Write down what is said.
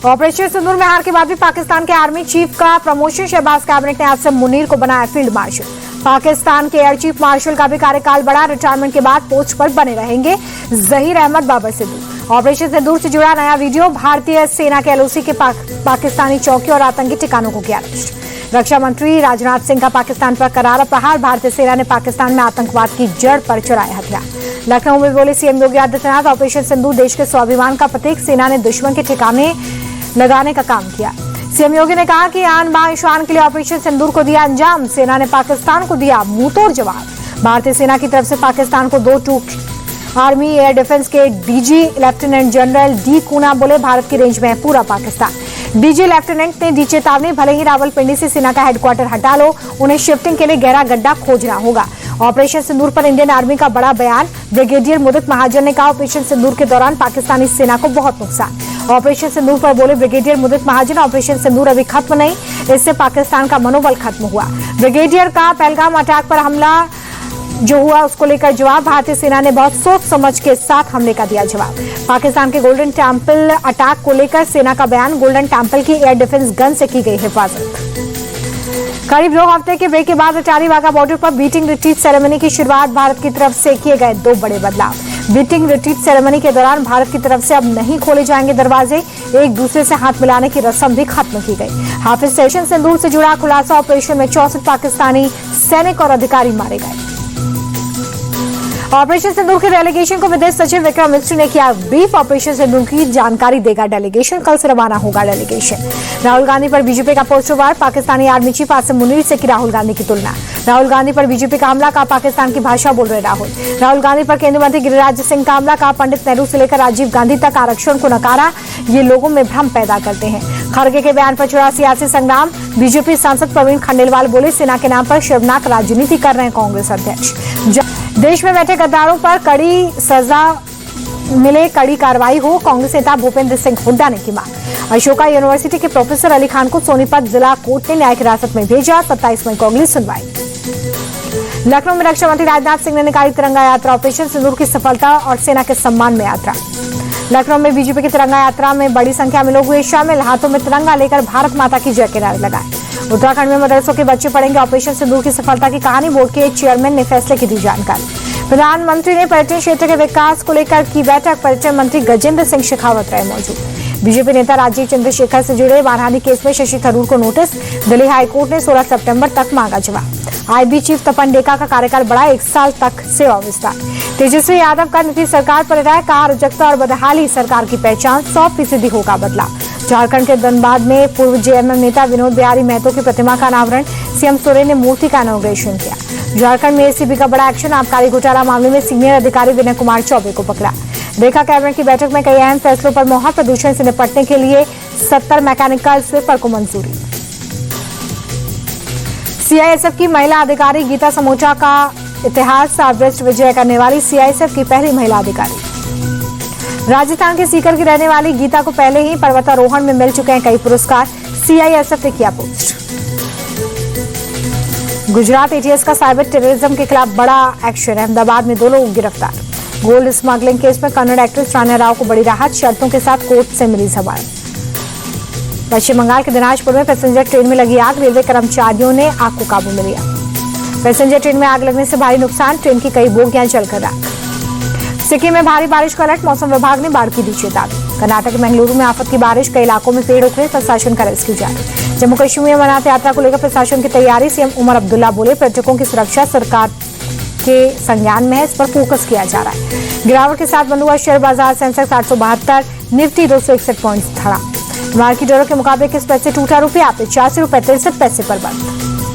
Operation सिंदूर में हार के बाद भी पाकिस्तान के आर्मी चीफ का प्रमोशन। शहबाज कैबिनेट ने आसिम मुनीर को बनाया फील्ड मार्शल। पाकिस्तान के एयर चीफ मार्शल का भी कार्यकाल बढ़ा। रिटायरमेंट के बाद पोस्ट पर बने रहेंगे जहीर अहमद बाबर सिद्दीकी। ऑपरेशन सिंदूर से जुड़ा नया वीडियो। भारतीय सेना के एलओसी के पाकिस्तानी चौकियों और आतंकी ठिकानों को किया नष्ट। रक्षा मंत्री राजनाथ सिंह का पाकिस्तान पर करारा प्रहार। भारतीय सेना ने पाकिस्तान में आतंकवाद की जड़ पर चलाए हथियार। लखनऊ में बोले सीएम योगी आदित्यनाथ, ऑपरेशन सिंदूर देश के स्वाभिमान का प्रतीक। सेना ने दुश्मन के ठिकाने लगाने का काम किया। सीएम योगी ने कहा कि आन बान शान के लिए ऑपरेशन सिंदूर को दिया अंजाम। सेना ने पाकिस्तान को दिया मुंहतोड़ जवाब। भारतीय सेना की तरफ से पाकिस्तान को 2 टूक। आर्मी एयर डिफेंस के डीजी लेफ्टिनेंट जनरल डी कूना बोले, भारत की रेंज में है पूरा पाकिस्तान। डीजी लेफ्टिनेंट ने दी चेतावनी, भले ही रावलपिंडी से सेना का हेडक्वार्टर हटा लो, उन्हें शिफ्टिंग के लिए गहरा गड्ढा खोजना होगा। ऑपरेशन सिंदूर पर इंडियन आर्मी का बड़ा बयान। ब्रिगेडियर मुदित महाजन ने कहा, ऑपरेशन सिंदूर के दौरान पाकिस्तानी सेना को बहुत नुकसान। ऑपरेशन सिंदूर पर बोले ब्रिगेडियर मुदित महाजन, ऑपरेशन सिंदूर अभी खत्म नहीं, इससे पाकिस्तान का मनोबल खत्म हुआ। ब्रिगेडियर का पहलगाम अटैक पर हमला जो हुआ उसको लेकर जवाब। भारतीय सेना ने बहुत सोच समझ के साथ हमले का दिया जवाब। पाकिस्तान के गोल्डन टेम्पल अटैक को लेकर सेना का बयान। गोल्डन टेम्पल की एयर डिफेंस गन से की गई हिफाजत। करीब 2 हफ्ते के ब्रेक के बाद अटारी वाघा बॉर्डर पर बीटिंग रिट्रीट सेरेमनी की शुरुआत। भारत की तरफ से किए गए 2 बड़े बदलाव। बीटिंग रिट्रीट सेरेमनी के दौरान भारत की तरफ से अब नहीं खोले जाएंगे दरवाजे। एक दूसरे से हाथ मिलाने की रस्म भी खत्म की गई। हाफिज स्टेशन सिंदूर से जुड़ा खुलासा। ऑपरेशन में 64 पाकिस्तानी सैनिक और अधिकारी मारे गए। ऑपरेशन सिंदूर के डेलीगेशन को विदेश सचिव विक्रम मिस्री ने किया ब्रीफ। ऑपरेशन सिंदूर की जानकारी देगा डेलीगेशन। कल से रवाना होगा डेलीगेशन। राहुल गांधी पर बीजेपी का पोस्टर वार। पाकिस्तानी आर्मी चीफ आसिम मुनीर से की राहुल गांधी की तुलना। राहुल गांधी पर बीजेपी का हमला, का पाकिस्तान की भाषा बोल रहे राहुल। राहुल गांधी पर केंद्रीय मंत्री गिरिराज सिंह का हमला, का पंडित नेहरू से लेकर राजीव गांधी तक आरक्षण को नकारा। ये लोगों में भ्रम पैदा करते हैं। खड़गे के बयान पर छुड़ा सियासी संग्राम। बीजेपी सांसद प्रवीण खंडेलवाल बोले, सेना के नाम पर शर्मनाक राजनीति कर रहे हैं कांग्रेस अध्यक्ष। देश में बैठे गद्दारों पर कड़ी सजा मिले, कड़ी कार्रवाई हो, कांग्रेस नेता भूपेंद्र सिंह हुड्डा ने की मांग। अशोका यूनिवर्सिटी के प्रोफेसर अली खान को सोनीपत जिला कोर्ट ने न्यायिक हिरासत में भेजा। 27 मई को अगली सुनवाई। लखनऊ में रक्षा मंत्री राजनाथ सिंह ने निकाली तिरंगा यात्रा। ऑपरेशन सिंदूर की सफलता और सेना के सम्मान में यात्रा। लखनऊ में बीजेपी की तिरंगा यात्रा में बड़ी संख्या में लोग हुए शामिल। हाथों में तिरंगा लेकर भारत माता की जय के नारे लगाए। उत्तराखंड में मदरसों के बच्चे पढ़ेंगे ऑपरेशन सिंदूर की सफलता की कहानी। बोर्ड के चेयरमैन ने फैसले की दी जानकारी। प्रधानमंत्री ने पर्यटन क्षेत्र के विकास को लेकर की बैठक। पर्यटन मंत्री गजेंद्र सिंह शेखावत रहे मौजूद। बीजेपी नेता राजीव चंद्रशेखर से जुड़े मानहानि केस में शशि थरूर को नोटिस। दिल्ली हाईकोर्ट ने 16 सितंबर तक मांगा जवाब। आईबी चीफ तपन डेका का कार्यकाल बढ़ा, 1 साल तक सेवा विस्तार। तेजस्वी यादव का नीतीश सरकार पर राय, कहा अराजकता और बदहाली सरकार की पहचान, 100% होगा बदलाव। झारखंड के धनबाद में पूर्व जेएमएम नेता विनोद बिहारी महतो की प्रतिमा का अनावरण। सीएम सोरेन ने मूर्ति का इनॉग्रेशन किया। झारखंड में एसीबी का बड़ा एक्शन। आबकारी घोटाला मामले में सीनियर अधिकारी विनय कुमार चौबे को पकड़ा। देखा कैबिनेट की बैठक में कई अहम फैसलों पर मोहर। प्रदूषण से निपटने के लिए 70 मैकेनिकल स्वीपर को मंजूरी। सीआईएसएफ की महिला अधिकारी गीता समोचा का इतिहास। एवरेस्ट विजय करने वाली सीआईएसएफ की पहली महिला अधिकारी। राजस्थान के सीकर की रहने वाली गीता को पहले ही पर्वतारोहण में मिल चुके हैं कई पुरस्कार। सीआईएसएफ ने किया पोस्ट। गुजरात एटीएस का साइबर टेररिज्म के खिलाफ बड़ा एक्शन। अहमदाबाद में 2 लोग गिरफ्तार। गोल्ड स्मगलिंग केस में कन्नड़ एक्ट्रेस रान्या राव को बड़ी राहत। शर्तों के साथ कोर्ट से मिली जमानत। पश्चिम बंगाल के दिनाजपुर में पैसेंजर ट्रेन में लगी आग। रेलवे कर्मचारियों ने आग को काबू में लिया। पैसेंजर ट्रेन में आग लगने से भारी नुकसान। ट्रेन की कई बोगियां जलकर राख। सिक्किम में भारी बारिश का अलर्ट। मौसम विभाग ने बाढ़ की दी चेतावनी। कर्नाटक के मंगलुरु में आफत की बारिश। कई इलाकों में पेड़ उखड़े, प्रशासन का रेस्क्यू जारी। जम्मू कश्मीर में अमरनाथ यात्रा को लेकर प्रशासन की तैयारी। सीएम उमर अब्दुल्ला बोले, पर्यटकों की सुरक्षा सरकार के संज्ञान में है, इस पर फोकस किया जा रहा है। गिरावट के साथ बंद हुआ शेयर बाजार। सेंसेक्स 872, निफ्टी 261 पॉइंट्स बढ़ा। मार्केट डरों के मुकाबले किस पैसे टूटा रुपया? ₹85.63 पर बंद।